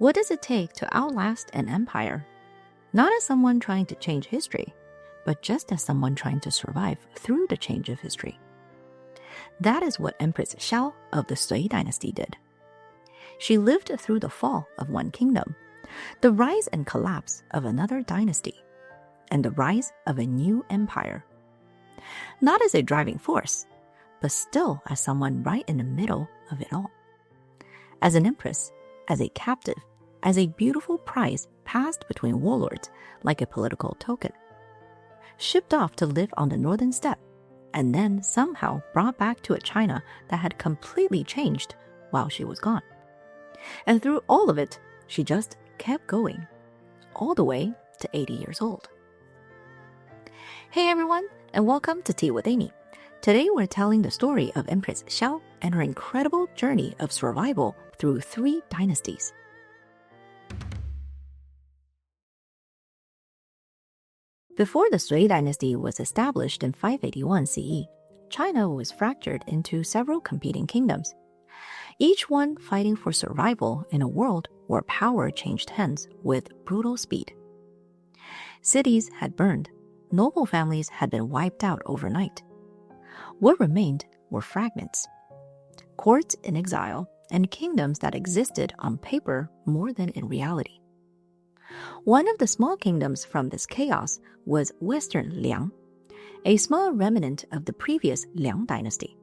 What does it take to outlast an empire? Not as someone trying to change history, but just as someone trying to survive through the change of history. That is what Empress Xiao of the Sui Dynasty did. She lived through the fall of one kingdom, the rise and collapse of another dynasty, and the rise of a new empire. Not as a driving force, but still as someone right in the middle of it all. As an empress, as a captive, as a beautiful prize passed between warlords like a political token. Shipped off to live on the northern steppe, and then somehow brought back to a China that had completely changed while she was gone. And through all of it, she just kept going, all the way to 80 years old. Hey everyone, and welcome to Tea with Amy. Today we're telling the story of Empress Xiao and her incredible journey of survival through 3 dynasties. Before the Sui Dynasty was established in 581 CE, China was fractured into several competing kingdoms, each one fighting for survival in a world where power changed hands with brutal speed. Cities had burned, noble families had been wiped out overnight. What remained were fragments, courts in exile, and kingdoms that existed on paper more than in reality. One of the small kingdoms from this chaos was Western Liang, a small remnant of the previous Liang dynasty,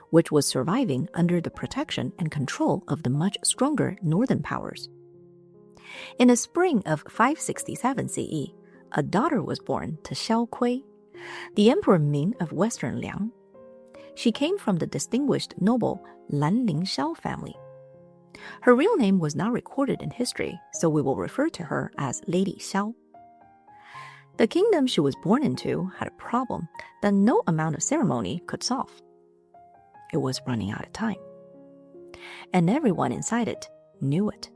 which was surviving under the protection and control of the much stronger northern powers. In the spring of 567 CE, a daughter was born to Xiao Kui, the Emperor Ming of Western Liang. She came from the distinguished noble Lanling Xiao family. Her real name was not recorded in history, so we will refer to her as Lady Xiao. The kingdom she was born into had a problem that no amount of ceremony could solve. It was running out of time. And everyone inside it knew it.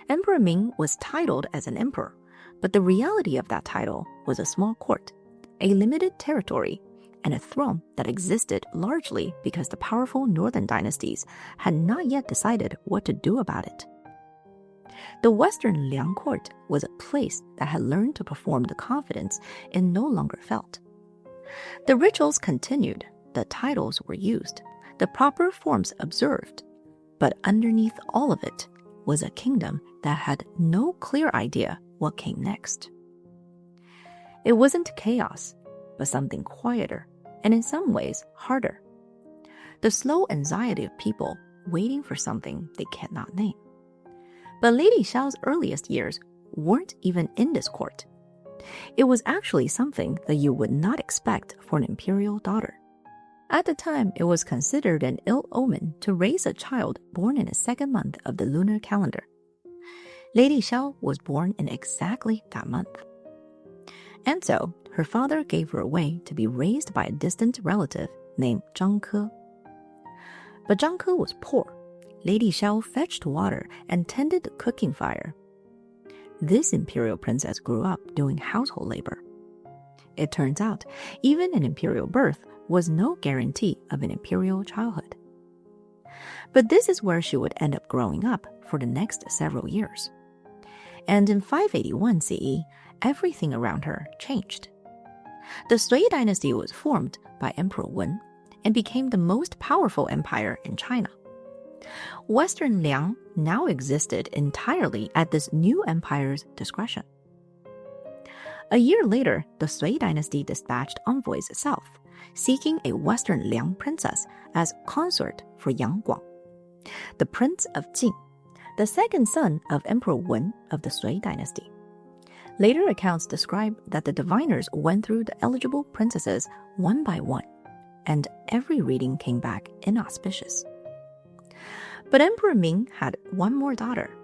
Emperor Ming was titled as an emperor, but the reality of that title was a small court, a limited territory, and a throne that existed largely because the powerful northern dynasties had not yet decided what to do about it. The Western Liang court was a place that had learned to perform the confidence it no longer felt. The rituals continued, the titles were used, the proper forms observed, but underneath all of it was a kingdom that had no clear idea what came next. It wasn't chaos, but something quieter, and in some ways harder. The slow anxiety of people waiting for something they cannot name. But Lady Xiao's earliest years weren't even in this court. It was actually something that you would not expect for an imperial daughter. At the time, it was considered an ill omen to raise a child born in the 2nd month of the lunar calendar. Lady Xiao was born in exactly that month. And so, her father gave her away to be raised by a distant relative named Zhang Ke. But Zhang Ke was poor. Lady Xiao fetched water and tended the cooking fire. This imperial princess grew up doing household labor. It turns out, even an imperial birth was no guarantee of an imperial childhood. But this is where she would end up growing up for the next several years. And in 581 CE, everything around her changed. The Sui Dynasty was formed by Emperor Wen and became the most powerful empire in China. Western Liang now existed entirely at this new empire's discretion. A year later, the Sui Dynasty dispatched envoys south, seeking a Western Liang princess as consort for Yang Guang, the Prince of Jin, the 2nd son of Emperor Wen of the Sui Dynasty. Later accounts describe that the diviners went through the eligible princesses one by one, and every reading came back inauspicious. But Emperor Ming had one more daughter,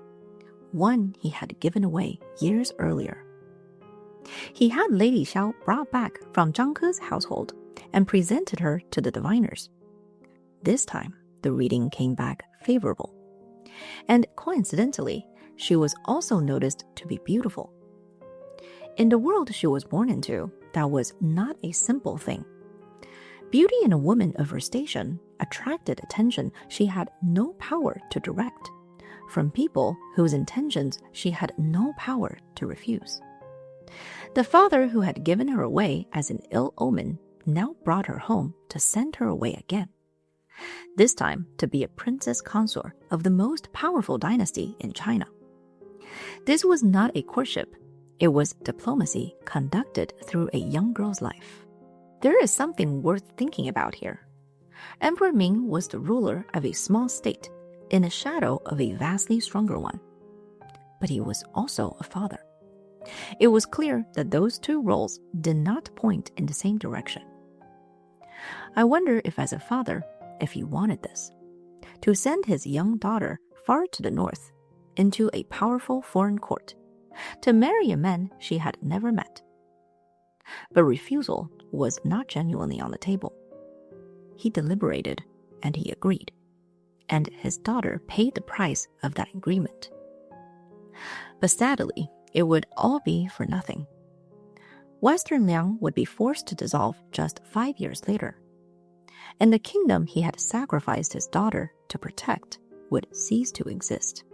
one he had given away years earlier. He had Lady Xiao brought back from Zhang Ke's household and presented her to the diviners. This time, the reading came back favorable. And coincidentally, she was also noticed to be beautiful. In the world she was born into, that was not a simple thing. Beauty in a woman of her station attracted attention she had no power to direct, from people whose intentions she had no power to refuse. The father who had given her away as an ill omen now brought her home to send her away again, this time to be a princess consort of the most powerful dynasty in China. This was not a courtship. It was diplomacy conducted through a young girl's life. There is something worth thinking about here. Emperor Ming was the ruler of a small state in the shadow of a vastly stronger one. But he was also a father. It was clear that those two roles did not point in the same direction. I wonder if as a father, if he wanted this, to send his young daughter far to the north, into a powerful foreign court, to marry a man she had never met. But refusal was not genuinely on the table. He deliberated, and he agreed, and his daughter paid the price of that agreement. But sadly, it would all be for nothing. Western Liang would be forced to dissolve just 5 years later, and the kingdom he had sacrificed his daughter to protect would cease to exist.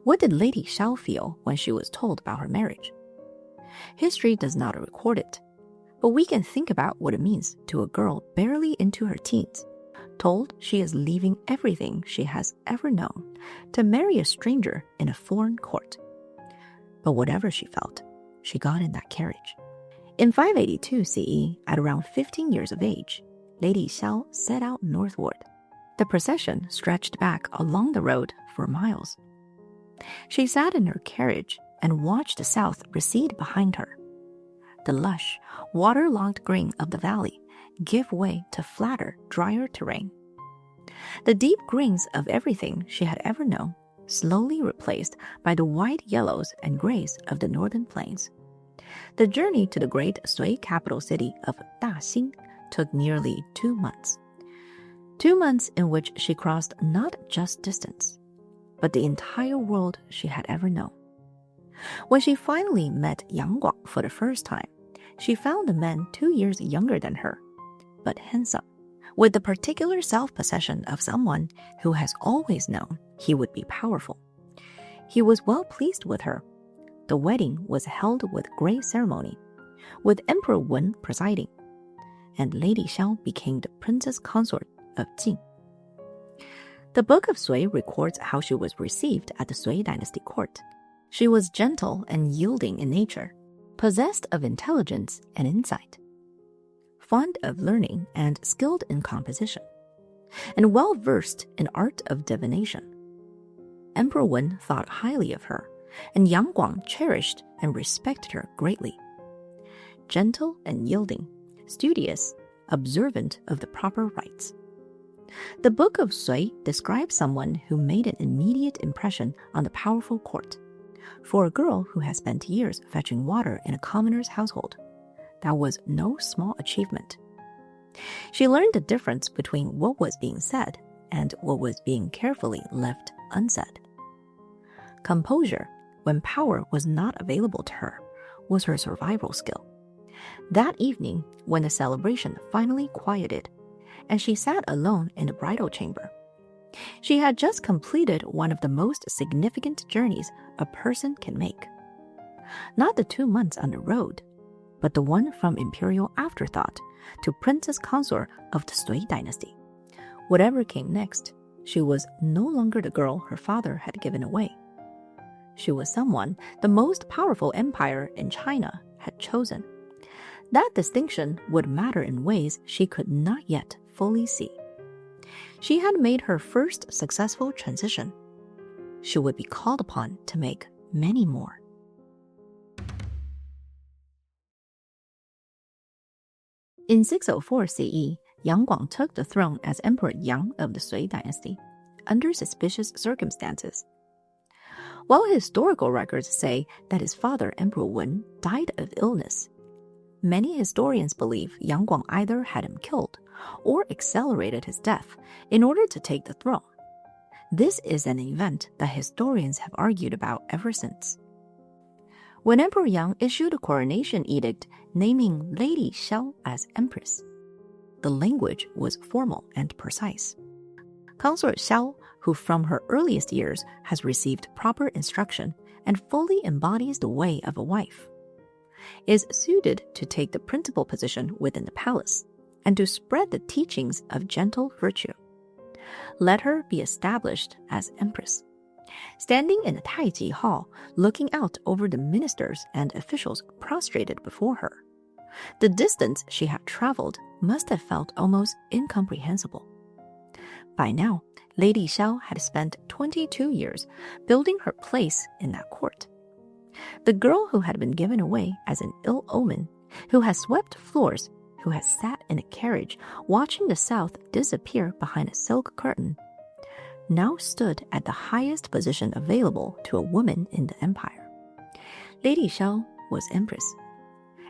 What did Lady Xiao feel when she was told about her marriage? History does not record it, but we can think about what it means to a girl barely into her teens, told she is leaving everything she has ever known to marry a stranger in a foreign court. But whatever she felt, she got in that carriage. In 582 CE, at around 15 years of age, Lady Xiao set out northward. The procession stretched back along the road for miles. She sat in her carriage and watched the south recede behind her. The lush, waterlogged green of the valley give way to flatter, drier terrain. The deep greens of everything she had ever known slowly replaced by the white yellows and grays of the northern plains. The journey to the great Sui capital city of Daxing took nearly 2 months. 2 months in which she crossed not just distance, but the entire world she had ever known. When she finally met Yang Guang for the first time, she found a man 2 years younger than her, but handsome, with the particular self-possession of someone who has always known he would be powerful. He was well pleased with her. The wedding was held with great ceremony, with Emperor Wen presiding, and Lady Xiao became the princess consort of Jin. The Book of Sui records how she was received at the Sui Dynasty court. She was gentle and yielding in nature, possessed of intelligence and insight, fond of learning and skilled in composition, and well-versed in art of divination. Emperor Wen thought highly of her, and Yang Guang cherished and respected her greatly. Gentle and yielding, studious, observant of the proper rites. The Book of Sui describes someone who made an immediate impression on the powerful court. For a girl who has spent years fetching water in a commoner's household, that was no small achievement. She learned the difference between what was being said and what was being carefully left unsaid. Composure, when power was not available to her, was her survival skill. That evening, when the celebration finally quieted, and she sat alone in the bridal chamber, she had just completed one of the most significant journeys a person can make. Not the 2 months on the road, but the one from imperial afterthought to princess consort of the Sui Dynasty. Whatever came next, she was no longer the girl her father had given away. She was someone the most powerful empire in China had chosen. That distinction would matter in ways she could not yet fully see. She had made her first successful transition. She would be called upon to make many more. In 604 CE, Yang Guang took the throne as Emperor Yang of the Sui Dynasty, under suspicious circumstances. While historical records say that his father, Emperor Wen, died of illness, many historians believe Yang Guang either had him killed or accelerated his death in order to take the throne. This is an event that historians have argued about ever since. When Emperor Yang issued a coronation edict naming Lady Xiao as empress, the language was formal and precise. Consort Xiao, who from her earliest years has received proper instruction and fully embodies the way of a wife, is suited to take the principal position within the palace and to spread the teachings of gentle virtue. Let her be established as empress, standing in the Taiji hall, looking out over the ministers and officials prostrated before her. The distance she had traveled must have felt almost incomprehensible. By now, Lady Xiao had spent 22 years building her place in that court. The girl who had been given away as an ill omen, who had swept floors, who had sat in a carriage watching the south disappear behind a silk curtain, now stood at the highest position available to a woman in the empire. Lady Xiao was empress,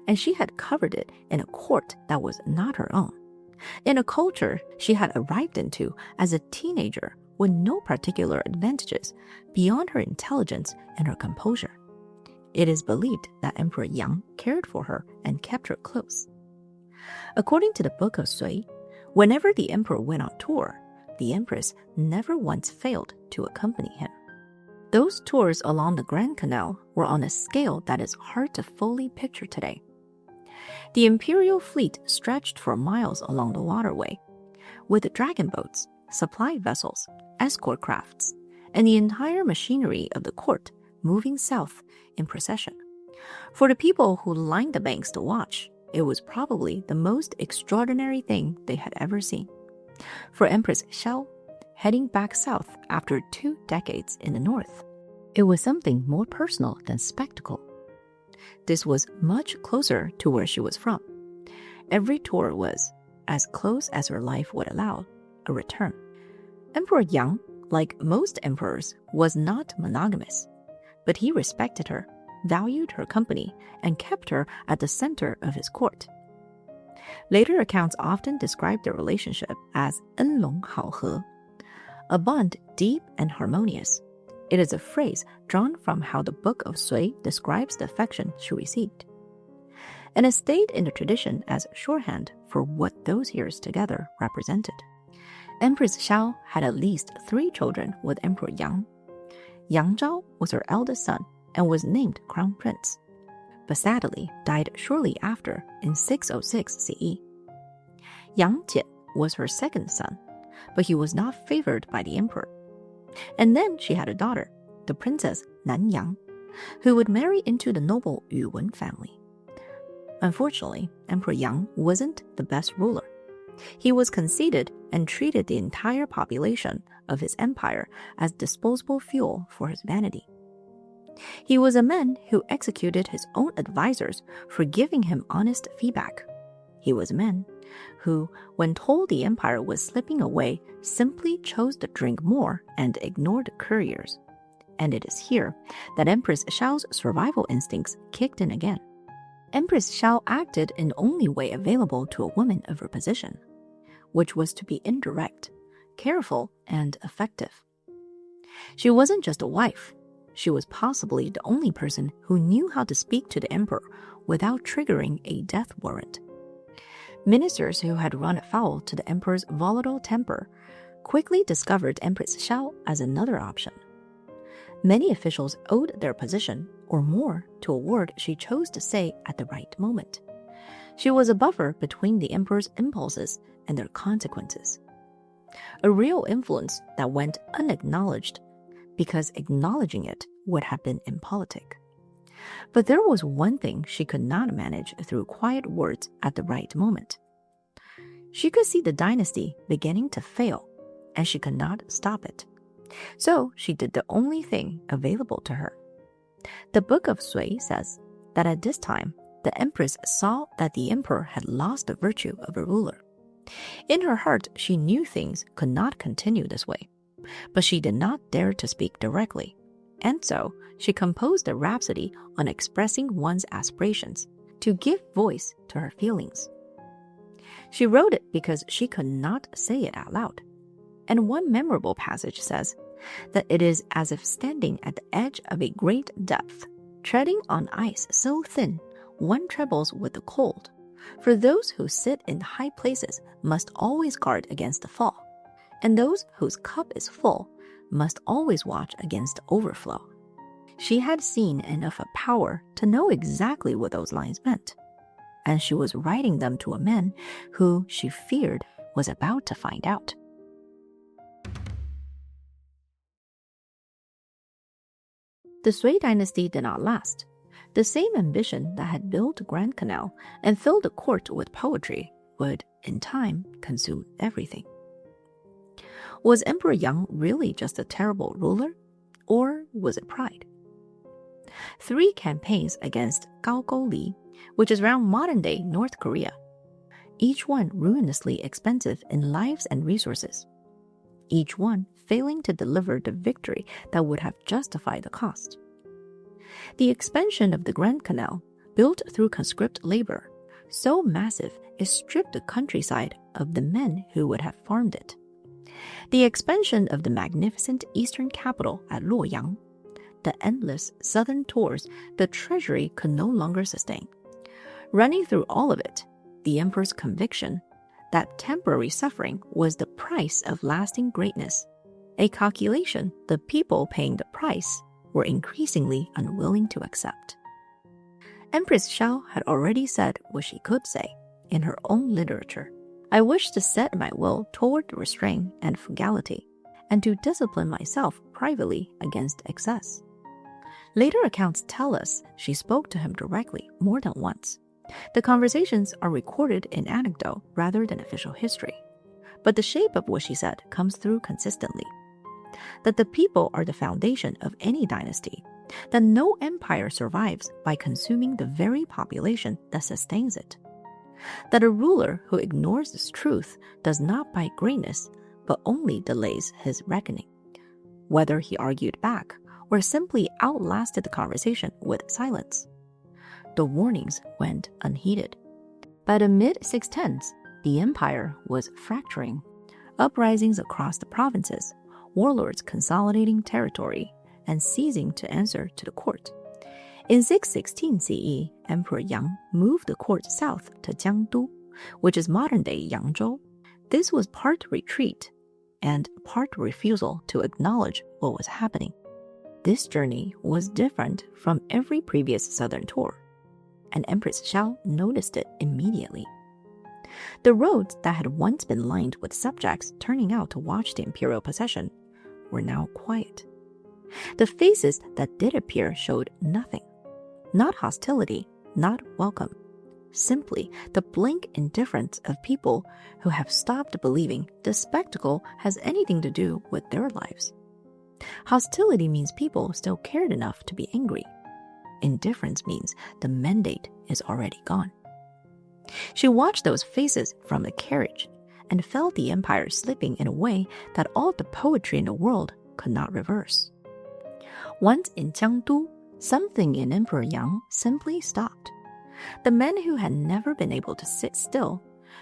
and she had covered it in a court that was not her own, in a culture she had arrived into as a teenager with no particular advantages beyond her intelligence and her composure. It is believed that Emperor Yang cared for her and kept her close. According to the Book of Sui, whenever the emperor went on tour, the empress never once failed to accompany him. Those tours along the Grand Canal were on a scale that is hard to fully picture today. The imperial fleet stretched for miles along the waterway, with dragon boats, supply vessels, escort crafts, and the entire machinery of the court moving south in procession. For the people who lined the banks to watch, it was probably the most extraordinary thing they had ever seen. For Empress Xiao, heading back south after 2 decades in the north, it was something more personal than spectacle. This was much closer to where she was from. Every tour was, as close as her life would allow, a return. Emperor Yang, like most emperors, was not monogamous, but he respected her, valued her company, and kept her at the center of his court. Later accounts often describe their relationship as 恩龙好合, a bond deep and harmonious. It is a phrase drawn from how the Book of Sui describes the affection she received, and it stayed in the tradition as shorthand for what those years together represented. Empress Xiao had at least 3 children with Emperor Yang. Yang Zhao was her eldest son and was named Crown Prince, but sadly died shortly after in 606 CE. Yang Jian was her second son, but he was not favored by the emperor. And then she had a daughter, the Princess Nan Yang, who would marry into the noble Yuwen family. Unfortunately, Emperor Yang wasn't the best ruler. He was conceited and treated the entire population of his empire as disposable fuel for his vanity. He was a man who executed his own advisors for giving him honest feedback. He was a man who, when told the empire was slipping away, simply chose to drink more and ignore the couriers. And it is here that Empress Xiao's survival instincts kicked in again. Empress Xiao acted in the only way available to a woman of her position, which was to be indirect, careful, and effective. She wasn't just a wife. She was possibly the only person who knew how to speak to the emperor without triggering a death warrant. Ministers who had run afoul to the emperor's volatile temper quickly discovered Empress Xiao as another option. Many officials owed their position or more to a word she chose to say at the right moment. She was a buffer between the emperor's impulses and their consequences. A real influence that went unacknowledged, because acknowledging it would have been impolitic. But there was one thing she could not manage through quiet words at the right moment. She could see the dynasty beginning to fail, and she could not stop it. So she did the only thing available to her. The Book of Sui says that at this time, the empress saw that the emperor had lost the virtue of a ruler. In her heart, she knew things could not continue this way, but she did not dare to speak directly. And so, she composed a rhapsody on expressing one's aspirations, to give voice to her feelings. She wrote it because she could not say it out loud. And one memorable passage says that it is as if standing at the edge of a great depth, treading on ice so thin, one trembles with the cold. For those who sit in high places must always guard against the fall, and those whose cup is full must always watch against overflow. She had seen enough of power to know exactly what those lines meant, and she was writing them to a man who she feared was about to find out. The Sui dynasty did not last. The same ambition that had built Grand Canal and filled the court with poetry would, in time, consume everything. Was Emperor Yang really just a terrible ruler, or was it pride? 3 campaigns against Gaogou-li, which is around modern-day North Korea, each one ruinously expensive in lives and resources, each one failing to deliver the victory that would have justified the cost. The expansion of the Grand Canal, built through conscript labor, so massive it stripped the countryside of the men who would have farmed it. The expansion of the magnificent eastern capital at Luoyang, the endless southern tours the treasury could no longer sustain. Running through all of it, the emperor's conviction that temporary suffering was the price of lasting greatness, a calculation the people paying the price were increasingly unwilling to accept. Empress Xiao had already said what she could say in her own literature. I wish to set my will toward restraint and frugality, and to discipline myself privately against excess. Later accounts tell us she spoke to him directly more than once. The conversations are recorded in anecdote rather than official history, but the shape of what she said comes through consistently. That the people are the foundation of any dynasty, that no empire survives by consuming the very population that sustains it, that a ruler who ignores this truth does not buy greatness, but only delays his reckoning. Whether he argued back or simply outlasted the conversation with silence, the warnings went unheeded. By the mid-610s, the empire was fracturing. Uprisings across the provinces, warlords consolidating territory and ceasing to answer to the court. In 616 CE, Emperor Yang moved the court south to Jiangdu, which is modern-day Yangzhou. This was part retreat and part refusal to acknowledge what was happening. This journey was different from every previous southern tour, and Empress Xiao noticed it immediately. The roads that had once been lined with subjects turning out to watch the imperial procession were now quiet. The faces that did appear showed nothing. Not hostility, not welcome. Simply the blank indifference of people who have stopped believing the spectacle has anything to do with their lives. Hostility means people still cared enough to be angry. Indifference means the mandate is already gone. She watched those faces from the carriage and felt the empire slipping in a way that all the poetry in the world could not reverse. Once in Jiangdu, something in Emperor Yang simply stopped. The men who had never been able to sit still,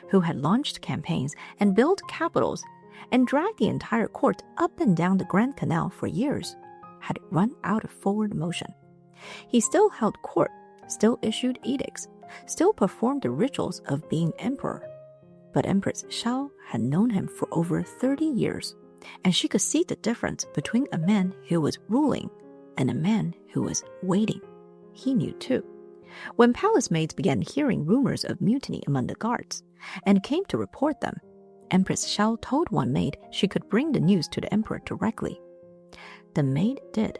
who had launched campaigns and built capitals and dragged the entire court up and down the Grand Canal for years, had run out of forward motion. He still held court, still issued edicts, still performed the rituals of being emperor. But Empress Xiao had known him for over 30 years, and she could see the difference between a man who was ruling and a man who was waiting. He knew too. When palace maids began hearing rumors of mutiny among the guards and came to report them, Empress Xiao told one maid she could bring the news to the emperor directly. The maid did.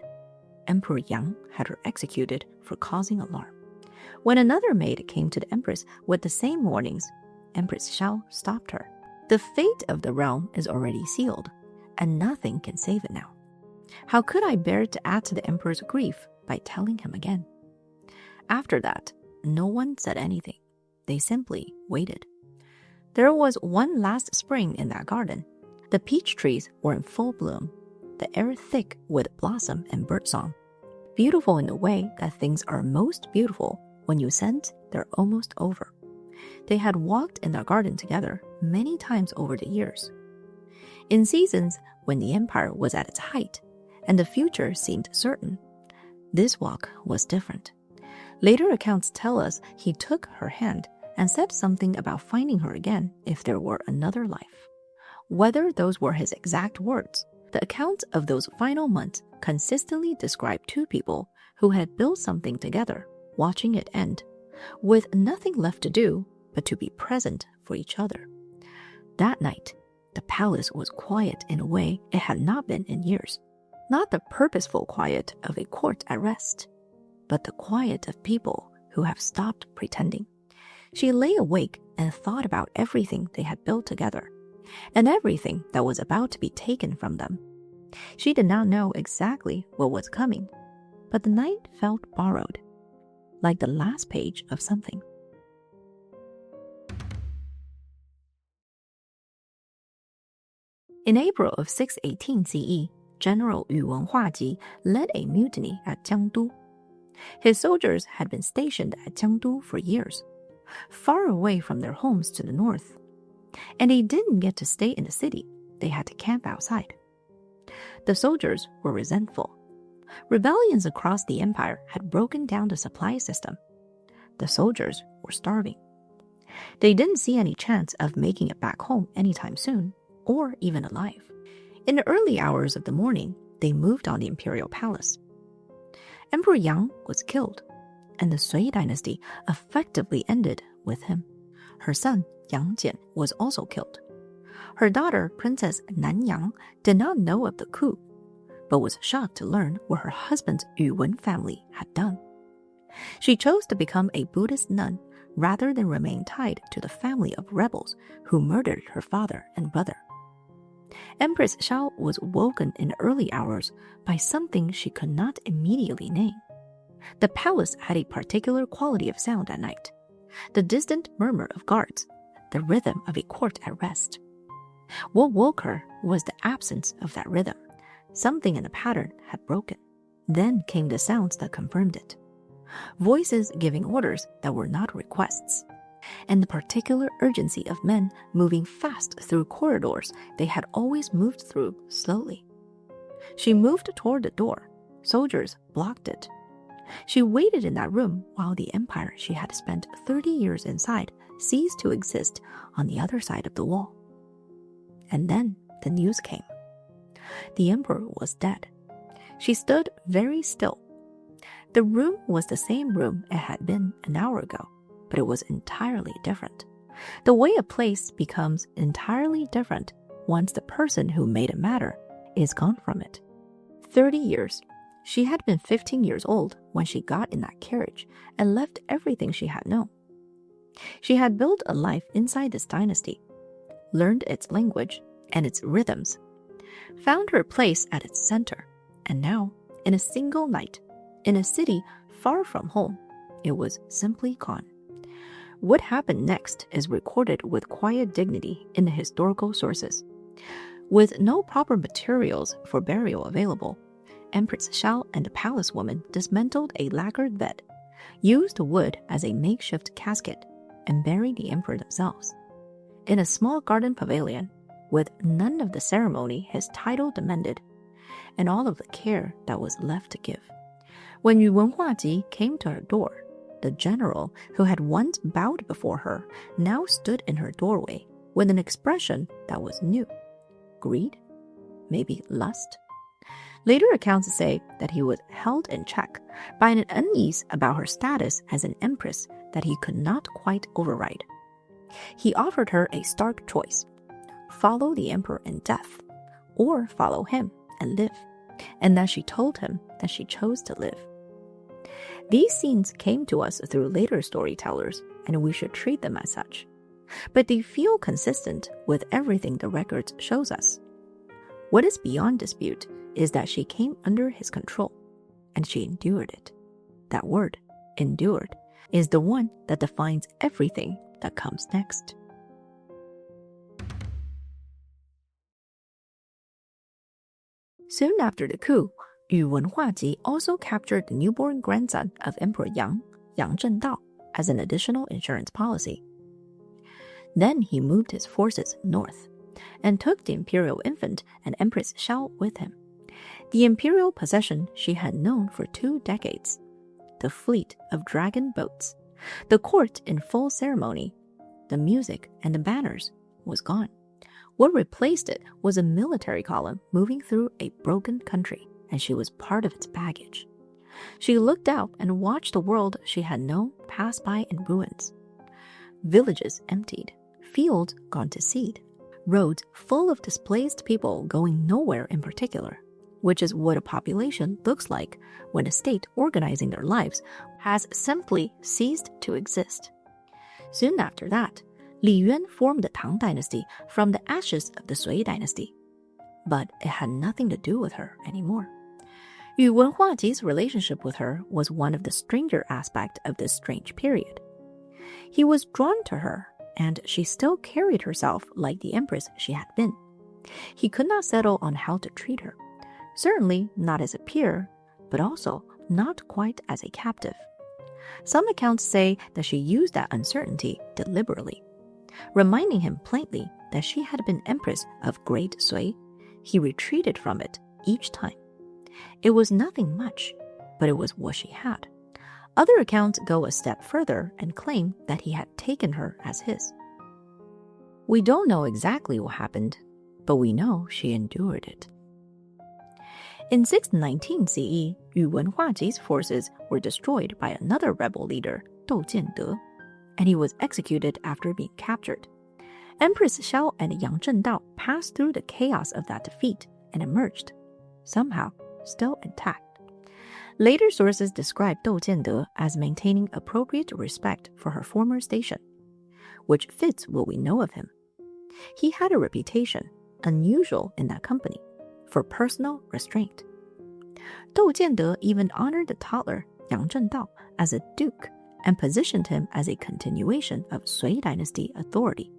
Emperor Yang had her executed for causing alarm. When another maid came to the empress with the same warnings, Empress Xiao stopped her. The fate of the realm is already sealed, and nothing can save it now. How could I bear to add to the emperor's grief by telling him again? After that, no one said anything. They simply waited. There was one last spring in that garden. The peach trees were in full bloom, the air thick with blossom and birdsong. Beautiful in the way that things are most beautiful when you sense they're almost over. They had walked in their garden together many times over the years. In seasons when the empire was at its height and the future seemed certain, this walk was different. Later accounts tell us he took her hand and said something about finding her again if there were another life. Whether those were his exact words, The accounts of those final months consistently describe two people who had built something together, watching it end, with nothing left to do but to be present for each other. That night, the palace was quiet in a way it had not been in years. Not the purposeful quiet of a court at rest, but the quiet of people who have stopped pretending. She lay awake and thought about everything they had built together, and everything that was about to be taken from them. She did not know exactly what was coming, but the night felt borrowed, like the last page of something. In April of 618 CE, General Yu Wenhuaji led a mutiny at Jiangdu. His soldiers had been stationed at Jiangdu for years, far away from their homes to the north, and they didn't get to stay in the city. They had to camp outside. The soldiers were resentful. Rebellions across the empire had broken down the supply system. The soldiers were starving. They didn't see any chance of making it back home anytime soon, or even alive. In the early hours of the morning, they moved on the imperial palace. Emperor Yang was killed, and the Sui Dynasty effectively ended with him. Her son, Yang Jian, was also killed. Her daughter, Princess Nanyang, did not know of the coup, but was shocked to learn what her husband's Yu Wen family had done. She chose to become a Buddhist nun rather than remain tied to the family of rebels who murdered her father and brother. Empress Xiao was woken in the early hours by something she could not immediately name. The palace had a particular quality of sound at night, the distant murmur of guards, the rhythm of a court at rest. What woke her was the absence of that rhythm. Something in the pattern had broken. Then came the sounds that confirmed it. Voices giving orders that were not requests, and the particular urgency of men moving fast through corridors they had always moved through slowly. She moved toward the door. Soldiers blocked it. She waited in that room while the empire she had spent 30 years inside ceased to exist on the other side of the wall. And then the news came. The emperor was dead. She stood very still. The room was the same room it had been an hour ago, but it was entirely different. The way a place becomes entirely different once the person who made it matter is gone from it. 30 years. She had been 15 years old when she got in that carriage and left everything she had known. She had built a life inside this dynasty, learned its language and its rhythms, found her place at its center, and now, in a single night, in a city far from home, it was simply gone. What happened next is recorded with quiet dignity in the historical sources. With no proper materials for burial available, Empress Xiao and the palace woman dismantled a lacquered bed, used wood as a makeshift casket, and buried the emperor themselves. In a small garden pavilion, with none of the ceremony his title demanded, and all of the care that was left to give. When Yu Wenhuaji came to her door, the general who had once bowed before her now stood in her doorway with an expression that was new. Greed? Maybe lust? Later accounts say that he was held in check by an unease about her status as an empress that he could not quite override. He offered her a stark choice: follow the emperor in death, or follow him and live, and that she told him that she chose to live. These scenes came to us through later storytellers, and we should treat them as such. But they feel consistent with everything the records shows us. What is beyond dispute is that she came under his control, and she endured it. That word, endured, is the one that defines everything that comes next. Soon after the coup, Yu Wenhuaji also captured the newborn grandson of Emperor Yang, Yang Zhendao, as an additional insurance policy. Then he moved his forces north and took the imperial infant and Empress Xiao with him, the imperial possession she had known for 2 decades, the fleet of dragon boats, the court in full ceremony, the music and the banners was gone. What replaced it was a military column moving through a broken country, and she was part of its baggage. She looked out and watched the world she had known pass by in ruins. Villages emptied, fields gone to seed, roads full of displaced people going nowhere in particular, which is what a population looks like when a state organizing their lives has simply ceased to exist. Soon after that, Li Yuan formed the Tang Dynasty from the ashes of the Sui Dynasty. But it had nothing to do with her anymore. Yu Wenhuaji's relationship with her was one of the stranger aspects of this strange period. He was drawn to her, and she still carried herself like the empress she had been. He could not settle on how to treat her, certainly not as a peer, but also not quite as a captive. Some accounts say that she used that uncertainty deliberately. Reminding him plainly that she had been empress of Great Sui, he retreated from it each time. It was nothing much, but it was what she had. Other accounts go a step further and claim that he had taken her as his. We don't know exactly what happened, but we know she endured it. In 619 CE, Yu Wenhuaji's forces were destroyed by another rebel leader, Dou Jiande, and he was executed after being captured. Empress Xiao and Yang Zhendao passed through the chaos of that defeat and emerged, somehow still intact. Later sources describe Dou Jiande as maintaining appropriate respect for her former station, which fits what we know of him. He had a reputation, unusual in that company, for personal restraint. Dou Jiande even honored the toddler Yang Zhendao as a duke and positioned him as a continuation of Sui Dynasty authority.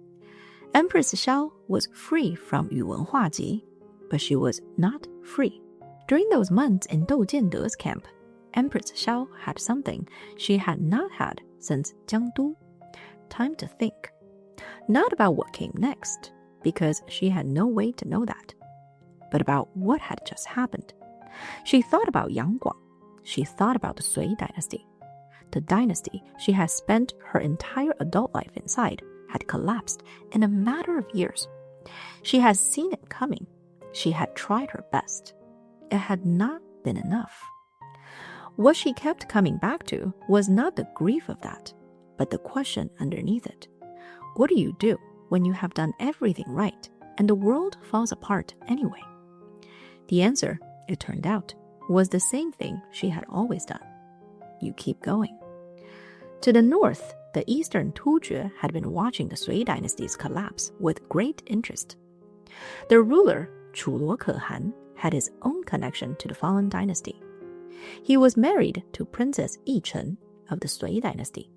Empress Xiao was free from Yu Wenhuaji, but she was not free. During those months in Dou Jiande's camp, Empress Xiao had something she had not had since Jiangdu: time to think. Not about what came next, because she had no way to know that, but about what had just happened. She thought about Yangguang. She thought about the Sui Dynasty. The dynasty she had spent her entire adult life inside had collapsed in a matter of years. She had seen it coming. She had tried her best. It had not been enough. What she kept coming back to was not the grief of that, but the question underneath it. What do you do when you have done everything right and the world falls apart anyway? The answer, it turned out, was the same thing she had always done. You keep going. To the north, the eastern Tujue had been watching the Sui dynasty's collapse with great interest. Their ruler, Chulo Kehan, had his own connection to the fallen dynasty. He was married to Princess Yichen of the Sui dynasty.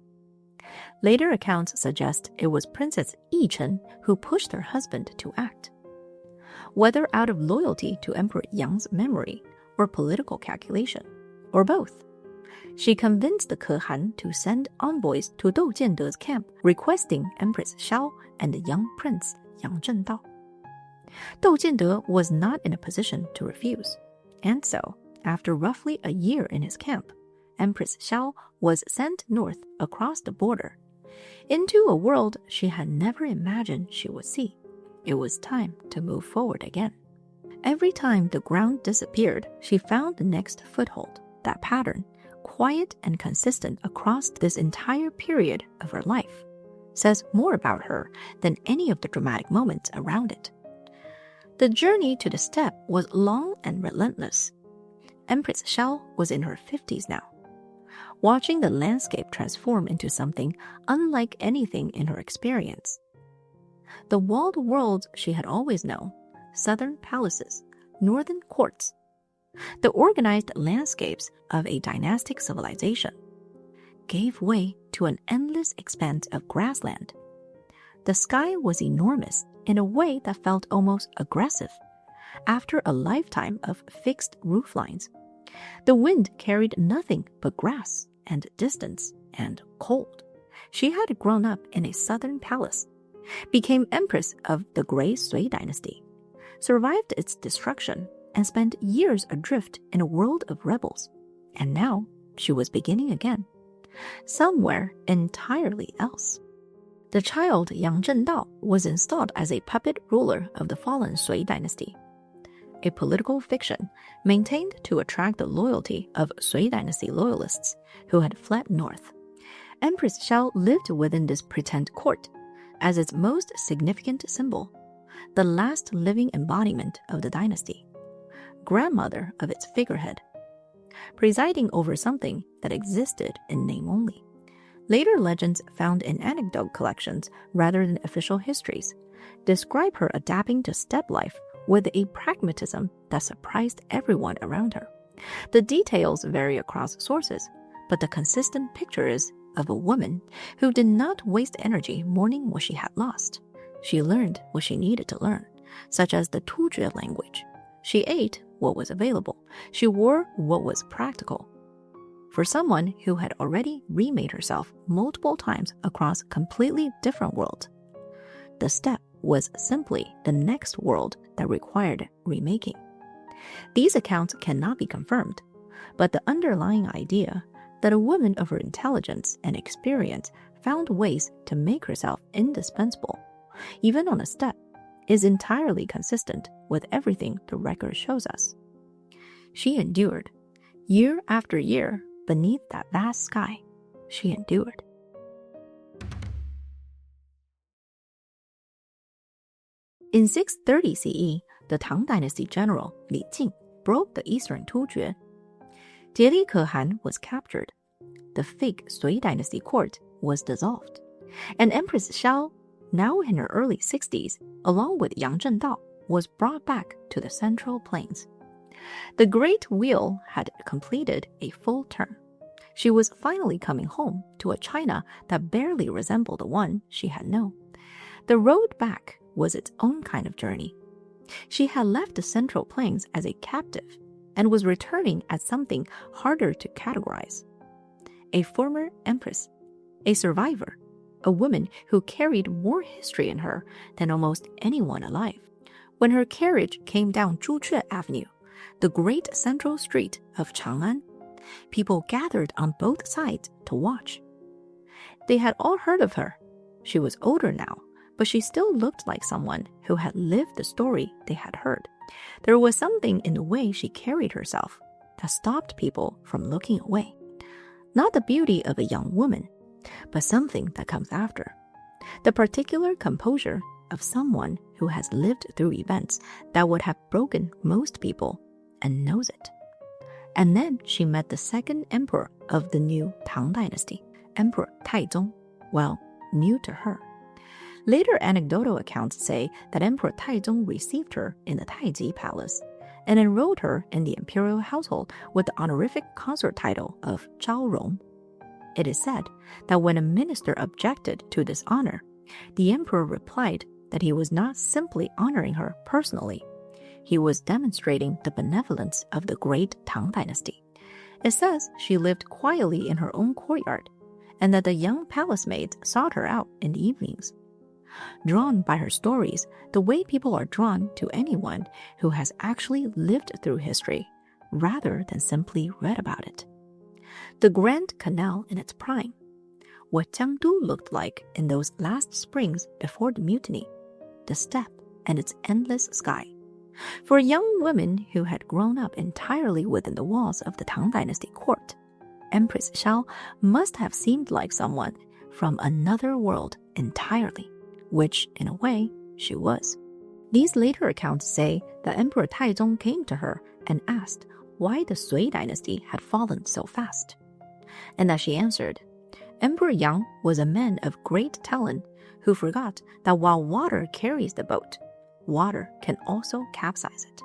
Later accounts suggest it was Princess Yichen who pushed her husband to act. Whether out of loyalty to Emperor Yang's memory or political calculation, or both, she convinced the Kehan to send envoys to Dou Jiande's camp requesting Empress Xiao and the young prince Yang Zhendao. Dou Jiande was not in a position to refuse, and so, after roughly a year in his camp, Empress Xiao was sent north across the border, into a world she had never imagined she would see. It was time to move forward again. Every time the ground disappeared, she found the next foothold, that pattern, quiet and consistent across this entire period of her life, says more about her than any of the dramatic moments around it. The journey to the steppe was long and relentless. Empress Xiao was in her 50s now, watching the landscape transform into something unlike anything in her experience. The walled worlds she had always known, southern palaces, northern courts, the organized landscapes of a dynastic civilization, gave way to an endless expanse of grassland. The sky was enormous in a way that felt almost aggressive. After a lifetime of fixed rooflines, the wind carried nothing but grass and distance and cold. She had grown up in a southern palace, became empress of the Great Sui Dynasty, survived its destruction, and spent years adrift in a world of rebels. And now she was beginning again, somewhere entirely else. The child Yang Zhendao was installed as a puppet ruler of the fallen Sui Dynasty, a political fiction maintained to attract the loyalty of Sui Dynasty loyalists who had fled north. Empress Xiao lived within this pretend court as its most significant symbol, the last living embodiment of the dynasty, grandmother of its figurehead, presiding over something that existed in name only. Later legends found in anecdote collections rather than official histories describe her adapting to steppe life with a pragmatism that surprised everyone around her. The details vary across sources, but the consistent picture is of a woman who did not waste energy mourning what she had lost. She learned what she needed to learn, such as the Tuzhe language. She ate what was available. She wore what was practical. For someone who had already remade herself multiple times across completely different worlds, the steppe was simply the next world that required remaking. These accounts cannot be confirmed, but the underlying idea that a woman of her intelligence and experience found ways to make herself indispensable, even on a steppe, is entirely consistent with everything the record shows us. She endured. Year after year, beneath that vast sky, she endured. In 630 CE, the Tang Dynasty general Li Jing broke the eastern Tuzhe. Jie Kehan was captured. The fake Sui Dynasty court was dissolved. And Empress Xiao, now in her early 60s, along with Yang Zhendao, was brought back to the Central Plains. The Great Wheel had completed a full turn. She was finally coming home to a China that barely resembled the one she had known. The road back was its own kind of journey. She had left the Central Plains as a captive and was returning as something harder to categorize. A former empress, a survivor, a woman who carried more history in her than almost anyone alive. When her carriage came down Zhuque Avenue, the great central street of Chang'an, people gathered on both sides to watch. They had all heard of her. She was older now, but she still looked like someone who had lived the story they had heard. There was something in the way she carried herself that stopped people from looking away. Not the beauty of a young woman, but something that comes after. The particular composure of someone who has lived through events that would have broken most people and knows it. And then she met the second emperor of the new Tang Dynasty, Emperor Taizong, well, new to her. Later anecdotal accounts say that Emperor Taizong received her in the Taiji Palace and enrolled her in the imperial household with the honorific consort title of Zhaorong. It is said that when a minister objected to this honor, the emperor replied that he was not simply honoring her personally. He was demonstrating the benevolence of the great Tang Dynasty. It says she lived quietly in her own courtyard, and that the young palace maids sought her out in the evenings. Drawn by her stories, the way people are drawn to anyone who has actually lived through history, rather than simply read about it. The Grand Canal in its prime, what Jiangdu looked like in those last springs before the mutiny, the steppe and its endless sky. For a young woman who had grown up entirely within the walls of the Tang Dynasty court, Empress Xiao must have seemed like someone from another world entirely, which, in a way, she was. These later accounts say that Emperor Taizong came to her and asked why the Sui Dynasty had fallen so fast, and that she answered, Emperor Yang was a man of great talent who forgot that while water carries the boat, water can also capsize it.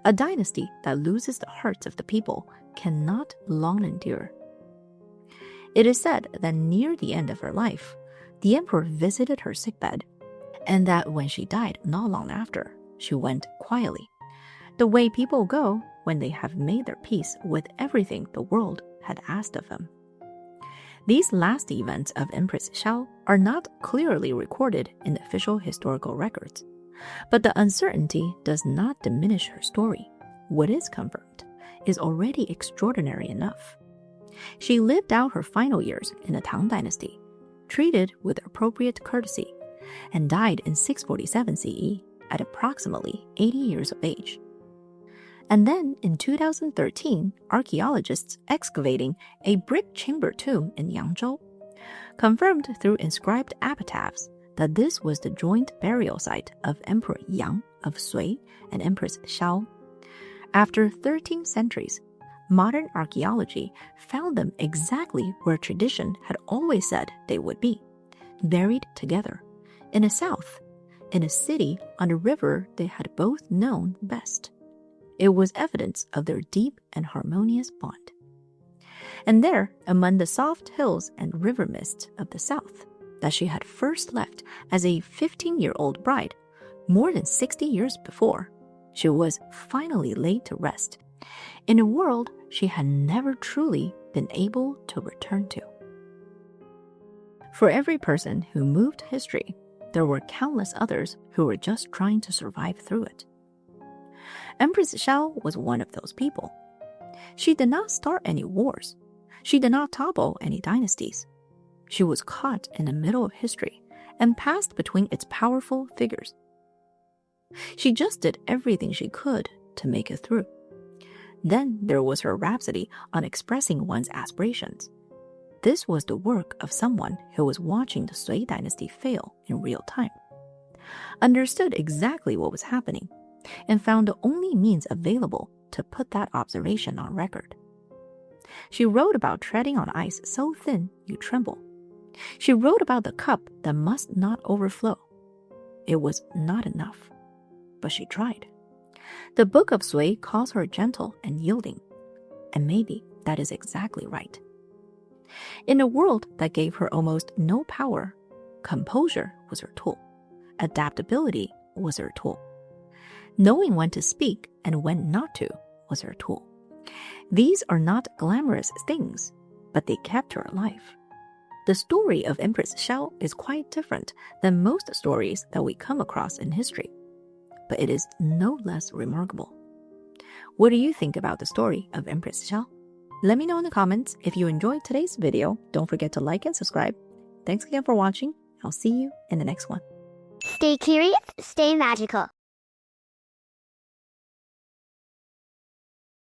A dynasty that loses the hearts of the people cannot long endure. It is said that near the end of her life, the emperor visited her sickbed, and that when she died not long after, she went quietly, the way people go when they have made their peace with everything the world had asked of them. These last events of Empress Xiao are not clearly recorded in the official historical records, but the uncertainty does not diminish her story. What is confirmed is already extraordinary enough. She lived out her final years in the Tang Dynasty, treated with appropriate courtesy, and died in 647 CE at approximately 80 years of age. And then in 2013, archaeologists excavating a brick chamber tomb in Yangzhou confirmed through inscribed epitaphs that this was the joint burial site of Emperor Yang of Sui and Empress Xiao. After 13 centuries, modern archaeology found them exactly where tradition had always said they would be, buried together, in the south, in a city on a river they had both known best. It was evidence of their deep and harmonious bond. And there, among the soft hills and river mists of the south, that she had first left as a 15-year-old bride, more than 60 years before, she was finally laid to rest, in a world she had never truly been able to return to. For every person who moved history, there were countless others who were just trying to survive through it. Empress Xiao was one of those people. She did not start any wars. She did not topple any dynasties. She was caught in the middle of history and passed between its powerful figures. She just did everything she could to make it through. Then there was her rhapsody on expressing one's aspirations. This was the work of someone who was watching the Sui Dynasty fail in real time, understood exactly what was happening, and found the only means available to put that observation on record. She wrote about treading on ice so thin you tremble. She wrote about the cup that must not overflow. It was not enough, but she tried. The Book of Sui calls her gentle and yielding, and maybe that is exactly right. In a world that gave her almost no power, composure was her tool. Adaptability was her tool. Knowing when to speak and when not to was her tool. These are not glamorous things, but they kept her alive. The story of Empress Xiao is quite different than most stories that we come across in history, but it is no less remarkable. What do you think about the story of Empress Xiao? Let me know in the comments. If you enjoyed today's video, don't forget to like and subscribe. Thanks again for watching. I'll see you in the next one. Stay curious, stay magical.